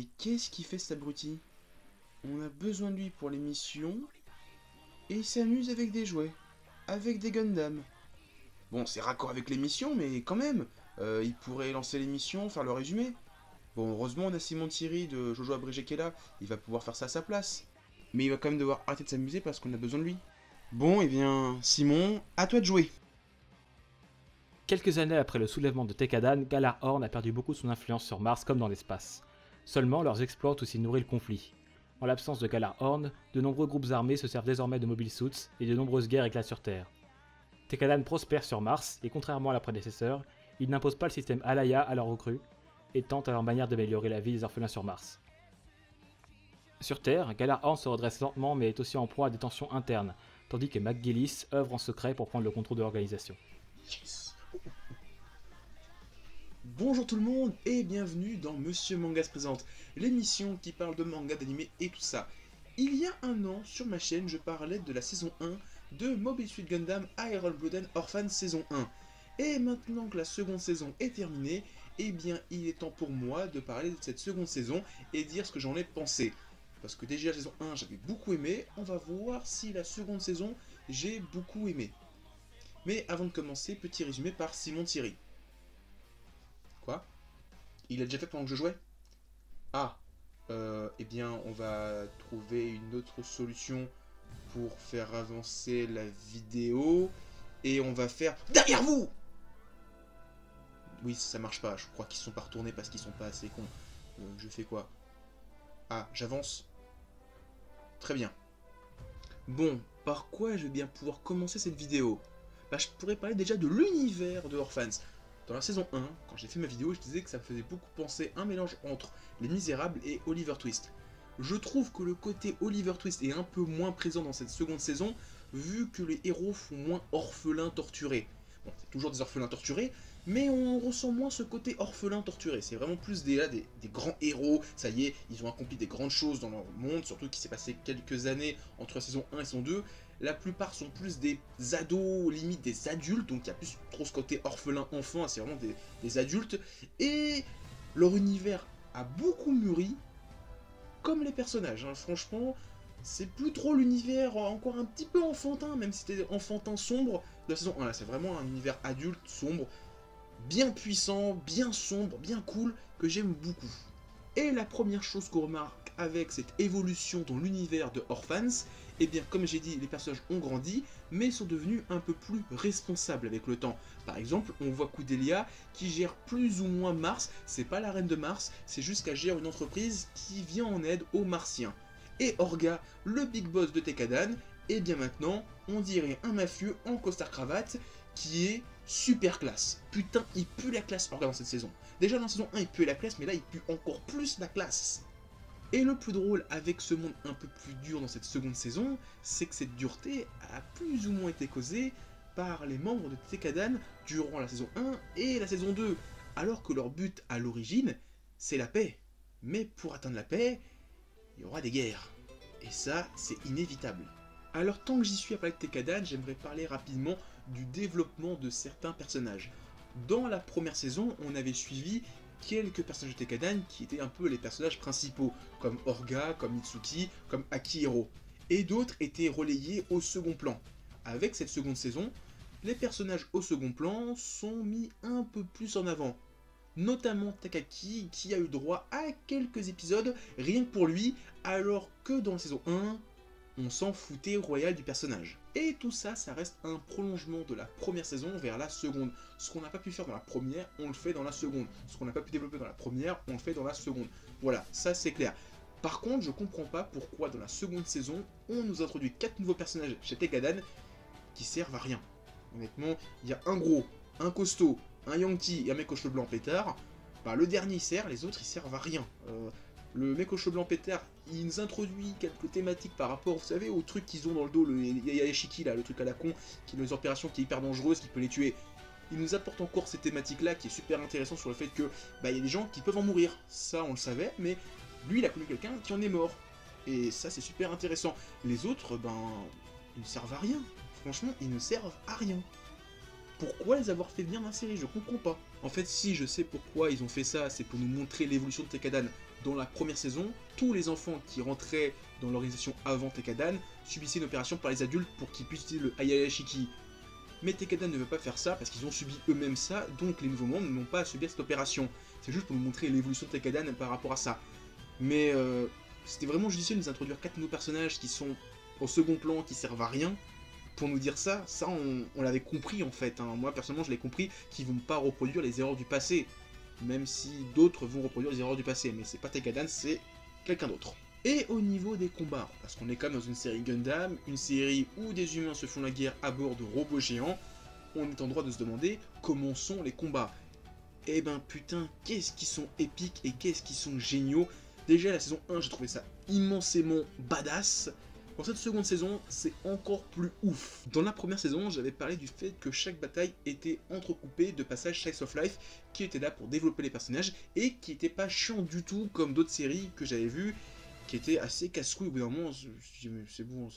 Mais qu'est-ce qu'il fait cet abruti? On a besoin de lui pour les missions, et il s'amuse avec des jouets, avec des Gundam. Bon, c'est raccord avec les missions, mais quand même, il pourrait lancer les missions, faire le résumé. Bon, heureusement, on a Simon Thierry de Jojo Abrégé qui est là, il va pouvoir faire ça à sa place. Mais il va quand même devoir arrêter de s'amuser parce qu'on a besoin de lui. Bon, eh bien, Simon, à toi de jouer. Quelques années après le soulèvement de Tekadan, Galar Horn a perdu beaucoup de son influence sur Mars comme dans l'espace. Seulement, leurs exploits ont aussi nourri le conflit. En l'absence de Galar Horn, de nombreux groupes armés se servent désormais de mobile suits et de nombreuses guerres éclatent sur Terre. Tekadan prospère sur Mars et contrairement à la prédécesseur, ils n'imposent pas le système Alaya à leurs recrues et tentent à leur manière d'améliorer la vie des orphelins sur Mars. Sur Terre, Galar Horn se redresse lentement mais est aussi en proie à des tensions internes, tandis que McGillis œuvre en secret pour prendre le contrôle de l'organisation. Yes. Bonjour tout le monde et bienvenue dans Monsieur Manga se présente, l'émission qui parle de manga, d'anime et tout ça. Il y a un an, sur ma chaîne, je parlais de la saison 1 de Mobile Suit Gundam Iron Blooded Orphan saison 1. Et maintenant que la seconde saison est terminée, eh bien il est temps pour moi de parler de cette seconde saison et dire ce que j'en ai pensé. Parce que déjà la saison 1 j'avais beaucoup aimé, on va voir si la seconde saison j'ai beaucoup aimé. Mais avant de commencer, petit résumé par Simon Thierry. Quoi? Il a déjà fait pendant que je jouais? Ah, eh bien on va trouver une autre solution pour faire avancer la vidéo. Et on va faire... Derrière vous! Oui, ça marche pas, je crois qu'ils sont pas retournés parce qu'ils sont pas assez cons. Je fais quoi? Ah, j'avance? Très bien. Bon, par quoi je vais bien pouvoir commencer cette vidéo? Bah, je pourrais parler déjà de l'univers de Orphans. Dans la saison 1, quand j'ai fait ma vidéo, je disais que ça me faisait beaucoup penser à un mélange entre Les Misérables et Oliver Twist. Je trouve que le côté Oliver Twist est un peu moins présent dans cette seconde saison, vu que les héros font moins orphelins torturés. Bon, c'est toujours des orphelins torturés, mais on ressent moins ce côté orphelin torturé. C'est vraiment plus des grands héros, ça y est, ils ont accompli des grandes choses dans leur monde, surtout qu'il s'est passé quelques années entre la saison 1 et saison 2. La plupart sont plus des ados, limite des adultes, donc il y a plus trop ce côté orphelin-enfant, c'est vraiment des adultes. Et leur univers a beaucoup mûri, comme les personnages, hein. Franchement, c'est plus trop l'univers encore un petit peu enfantin, même si c'était enfantin sombre de la saison 1. Là, c'est vraiment un univers adulte, sombre, bien puissant, bien sombre, bien cool, que j'aime beaucoup. Et la première chose qu'on remarque avec cette évolution dans l'univers de Orphans, eh bien comme j'ai dit, les personnages ont grandi, mais sont devenus un peu plus responsables avec le temps. Par exemple, on voit Kudelia qui gère plus ou moins Mars, c'est pas la reine de Mars, c'est juste qu'elle gère une entreprise qui vient en aide aux Martiens. Et Orga, le big boss de Tekadan, et bien maintenant, on dirait un mafieux en costard-cravate qui est super classe. Putain, il pue la classe Orga dans cette saison. Déjà dans la saison 1, il pue la classe, mais là, il pue encore plus la classe. Et le plus drôle avec ce monde un peu plus dur dans cette seconde saison, c'est que cette dureté a plus ou moins été causée par les membres de Tekadan durant la saison 1 et la saison 2, alors que leur but à l'origine, c'est la paix. Mais pour atteindre la paix, il y aura des guerres. Et ça, c'est inévitable. Alors tant que j'y suis à parler de Tekadan, j'aimerais parler rapidement du développement de certains personnages. Dans la première saison, on avait suivi quelques personnages de Tekadan qui étaient un peu les personnages principaux, comme Orga, comme Mitsuki, comme Akihiro. Et d'autres étaient relayés au second plan. Avec cette seconde saison, les personnages au second plan sont mis un peu plus en avant. Notamment Takaki qui a eu droit à quelques épisodes rien que pour lui, alors que dans la saison 1, on s'en foutait royal du personnage. Et tout ça, ça reste un prolongement de la première saison vers la seconde. Ce qu'on n'a pas pu faire dans la première, on le fait dans la seconde. Ce qu'on n'a pas pu développer dans la première, on le fait dans la seconde. Voilà, ça c'est clair. Par contre, je comprends pas pourquoi dans la seconde saison, on nous introduit 4 nouveaux personnages chez Tekadan qui servent à rien. Honnêtement, il y a un gros, un costaud, un Yankee et un mec aux cheveux blancs pétard. Bah, le dernier il sert, les autres ils servent à rien. Le mec aux cheveux blancs pétard, il nous introduit quelques thématiques par rapport, vous savez, au truc qu'ils ont dans le dos, le Yayashiki là, le truc à la con, qui est les opérations qui est hyper dangereuse, qui peut les tuer. Il nous apporte encore ces thématiques là qui est super intéressant sur le fait que bah il y a des gens qui peuvent en mourir. Ça on le savait, mais lui il a connu quelqu'un qui en est mort. Et ça c'est super intéressant. Les autres, ben, ils ne servent à rien. Franchement, ils ne servent à rien. pourquoi les avoir fait venir dans la série, je comprends pas. En fait, si je sais pourquoi ils ont fait ça, c'est pour nous montrer l'évolution de Tekadan. Dans la première saison, tous les enfants qui rentraient dans l'organisation avant Tekadan subissaient une opération par les adultes pour qu'ils puissent utiliser le Hayayashiki. Mais Tekadan ne veut pas faire ça parce qu'ils ont subi eux-mêmes ça, donc les nouveaux membres n'ont pas à subir cette opération. C'est juste pour nous montrer l'évolution de Tekadan par rapport à ça. Mais c'était vraiment judicieux de nous introduire 4 nouveaux personnages qui sont au second plan, qui servent à rien. Pour nous dire ça, on l'avait compris en fait. Hein. Moi personnellement je l'ai compris qu'ils vont pas reproduire les erreurs du passé. Même si d'autres vont reproduire les erreurs du passé. Mais c'est pas Tekadan, c'est quelqu'un d'autre. Et au niveau des combats, parce qu'on est quand même dans une série Gundam, une série où des humains se font la guerre à bord de robots géants, on est en droit de se demander comment sont les combats. Eh ben putain, qu'est-ce qu'ils sont épiques et qu'est-ce qu'ils sont géniaux. Déjà la saison 1, j'ai trouvé ça immensément badass. Dans cette seconde saison, c'est encore plus ouf. Dans la première saison, j'avais parlé du fait que chaque bataille était entrecoupée de passages Slice of Life qui étaient là pour développer les personnages et qui n'étaient pas chiants du tout comme d'autres séries que j'avais vues, qui étaient assez casse-couilles. Au bout d'un moment, je me suis dit, c'est bon,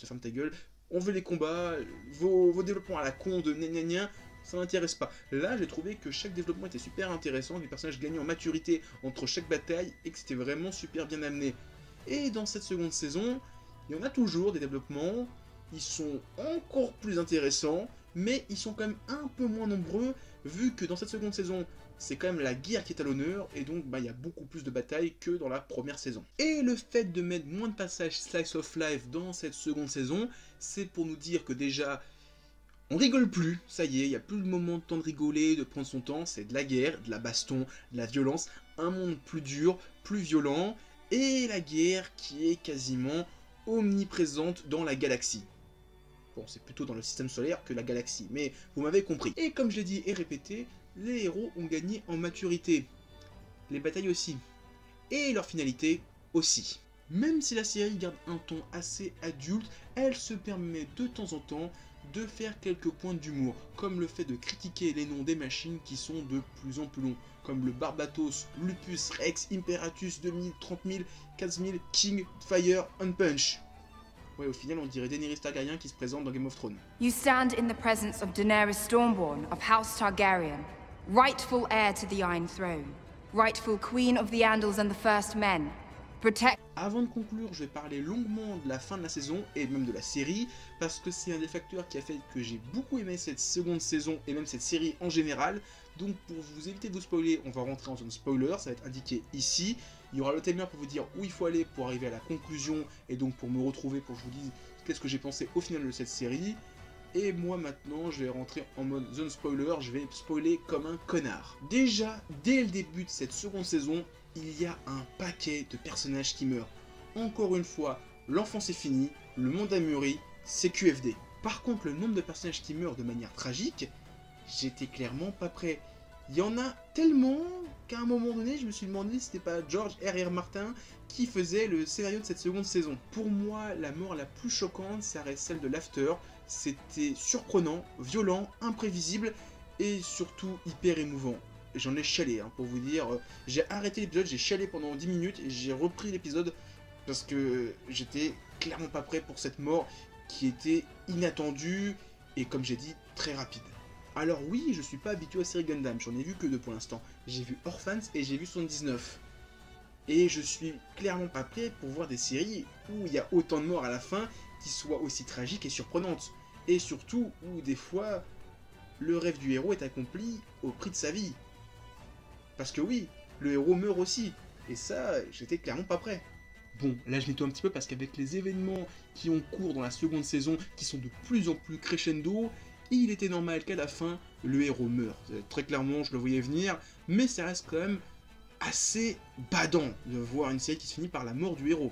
ferme ta gueule. On veut les combats, vos développements à la con de gna gna gna, ça m'intéresse pas. Là, j'ai trouvé que chaque développement était super intéressant, les personnages gagnaient en maturité entre chaque bataille et que c'était vraiment super bien amené. Et dans cette seconde saison, il y en a toujours des développements, ils sont encore plus intéressants, mais ils sont quand même un peu moins nombreux, vu que dans cette seconde saison, c'est quand même la guerre qui est à l'honneur, et donc il y a beaucoup plus de batailles que dans la première saison. Et le fait de mettre moins de passages Slice of Life dans cette seconde saison, c'est pour nous dire que déjà, on rigole plus, ça y est, il n'y a plus le moment de temps de rigoler, de prendre son temps, c'est de la guerre, de la baston, de la violence, un monde plus dur, plus violent, et la guerre qui est quasiment omniprésente dans la galaxie. Bon, c'est plutôt dans le système solaire que la galaxie, mais vous m'avez compris. Et comme je l'ai dit et répété, les héros ont gagné en maturité. Les batailles aussi. Et leur finalité aussi. Même si la série garde un ton assez adulte, elle se permet de temps en temps de faire quelques points d'humour, comme le fait de critiquer les noms des machines qui sont de plus en plus longs, comme le Barbatos, Lupus, Rex, Imperatus, 2000, 30 000, 15 000, King, Fire, Punch. Ouais, au final, on dirait Daenerys Targaryen qui se présente dans Game of Thrones. You stand in the presence of Daenerys Stormborn of House Targaryen, rightful heir to the Iron Throne, rightful Queen of the Andals and the First Men. Protect. Avant de conclure, je vais parler longuement de la fin de la saison et même de la série, parce que c'est un des facteurs qui a fait que j'ai beaucoup aimé cette seconde saison et même cette série en général. Donc pour vous éviter de vous spoiler, on va rentrer en zone spoiler, ça va être indiqué ici. Il y aura le timer pour vous dire où il faut aller pour arriver à la conclusion et donc pour me retrouver, pour que je vous dise qu'est-ce que j'ai pensé au final de cette série. Et moi maintenant, je vais rentrer en mode zone spoiler, je vais spoiler comme un connard. Déjà, dès le début de cette seconde saison, il y a un paquet de personnages qui meurent. Encore une fois, l'enfance est finie, le monde a mûri, c'est QFD. Par contre, le nombre de personnages qui meurent de manière tragique, j'étais clairement pas prêt. Il y en a tellement qu'à un moment donné, je me suis demandé si c'était pas George R.R. Martin qui faisait le scénario de cette seconde saison. Pour moi, la mort la plus choquante, ça reste celle de l'After. C'était surprenant, violent, imprévisible et surtout hyper émouvant. J'en ai chialé, hein, pour vous dire. J'ai arrêté l'épisode, j'ai chialé pendant 10 minutes et j'ai repris l'épisode parce que j'étais clairement pas prêt pour cette mort qui était inattendue et, comme j'ai dit, très rapide. Alors oui, je suis pas habitué à la série Gundam, j'en ai vu que deux pour l'instant. J'ai vu Orphans et j'ai vu 79. Et je suis clairement pas prêt pour voir des séries où il y a autant de morts à la fin qui soient aussi tragiques et surprenantes. Et surtout où des fois, le rêve du héros est accompli au prix de sa vie. Parce que oui, le héros meurt aussi. Et ça, j'étais clairement pas prêt. Bon, là je nettoie un petit peu parce qu'avec les événements qui ont cours dans la seconde saison, qui sont de plus en plus crescendo, il était normal qu'à la fin, le héros meure. Très clairement, je le voyais venir, mais ça reste quand même assez badant de voir une série qui se finit par la mort du héros.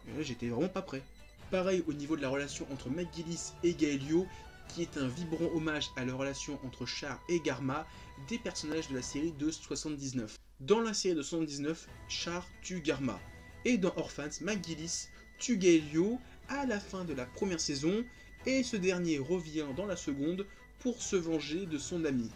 Et là, j'étais vraiment pas prêt. Pareil au niveau de la relation entre McGillis et Gaelio, qui est un vibrant hommage à la relation entre Char et Garma, des personnages de la série de 79. Dans la série de 79, Char tue Garma. Et dans Orphans, McGillis tue Gaelio à la fin de la première saison, et ce dernier revient dans la seconde pour se venger de son ami.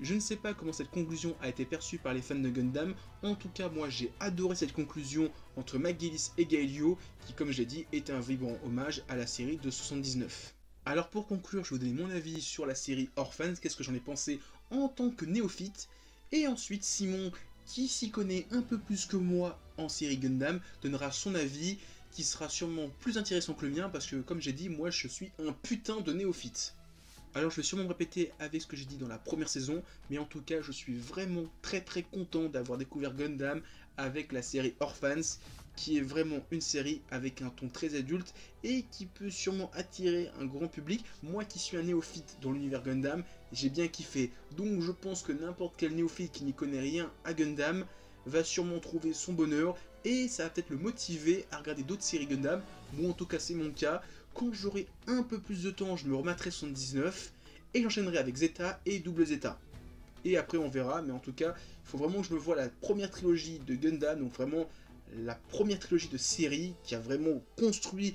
Je ne sais pas comment cette conclusion a été perçue par les fans de Gundam, en tout cas moi j'ai adoré cette conclusion entre McGillis et Gaelio, qui comme je l'ai dit est un vibrant hommage à la série de 79. Alors pour conclure, je vais vous donner mon avis sur la série Orphans, qu'est-ce que j'en ai pensé en tant que néophyte. Et ensuite Simon, qui s'y connaît un peu plus que moi en série Gundam, donnera son avis, qui sera sûrement plus intéressant que le mien, parce que comme j'ai dit, moi je suis un putain de néophyte. Alors je vais sûrement me répéter avec ce que j'ai dit dans la première saison, mais en tout cas je suis vraiment très content d'avoir découvert Gundam avec la série Orphans, qui est vraiment une série avec un ton très adulte et qui peut sûrement attirer un grand public. Moi qui suis un néophyte dans l'univers Gundam, j'ai bien kiffé. Donc je pense que n'importe quel néophyte qui n'y connaît rien à Gundam va sûrement trouver son bonheur et ça va peut-être le motiver à regarder d'autres séries Gundam. Moi en tout cas c'est mon cas. Quand j'aurai un peu plus de temps, je me remettrai 79 et j'enchaînerai avec Zeta et Double Zeta. Et après on verra, mais en tout cas, il faut vraiment que je me voie la première trilogie de Gundam, donc vraiment la première trilogie de série qui a vraiment construit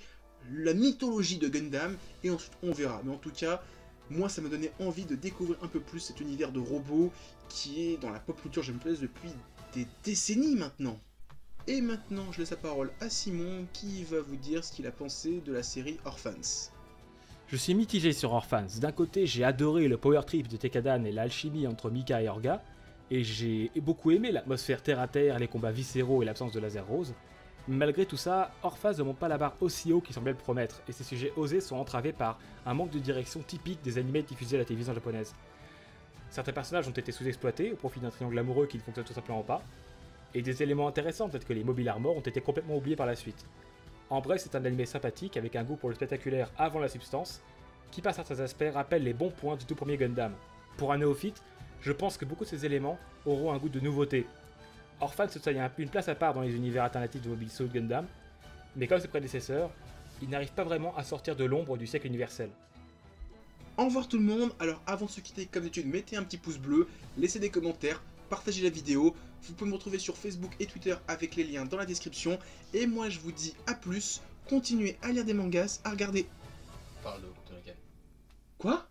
la mythologie de Gundam, et ensuite on verra. Mais en tout cas, moi ça m'a donné envie de découvrir un peu plus cet univers de robots qui est dans la pop culture japonaise depuis des décennies maintenant. Et maintenant je laisse la parole à Simon qui va vous dire ce qu'il a pensé de la série Orphans. Je suis mitigé sur Orphans. D'un côté, j'ai adoré le power trip de Tekadan et l'alchimie entre Mika et Orga, et j'ai beaucoup aimé l'atmosphère terre à terre, les combats viscéraux et l'absence de laser rose. Mais malgré tout ça, Orphans ne monte pas la barre aussi haut qu'il semblait le promettre, et ses sujets osés sont entravés par un manque de direction typique des animés diffusés à la télévision japonaise. Certains personnages ont été sous-exploités au profit d'un triangle amoureux qui ne fonctionne tout simplement pas, et des éléments intéressants tels que les mobile armor ont été complètement oubliés par la suite. En bref, c'est un animé sympathique avec un goût pour le spectaculaire avant la substance, qui par certains aspects rappelle les bons points du tout premier Gundam. Pour un néophyte, je pense que beaucoup de ces éléments auront un goût de nouveauté. Orphans se taille une place à part dans les univers alternatifs de Mobile Suit Gundam, mais comme ses prédécesseurs, il n'arrive pas vraiment à sortir de l'ombre du siècle universel. Au revoir tout le monde, alors avant de se quitter, comme d'habitude, mettez un petit pouce bleu, laissez des commentaires, partagez la vidéo, vous pouvez me retrouver sur Facebook et Twitter avec les liens dans la description, et moi je vous dis à plus, continuez à lire des mangas, à regarder... Parle de Coton Rican. Quoi ?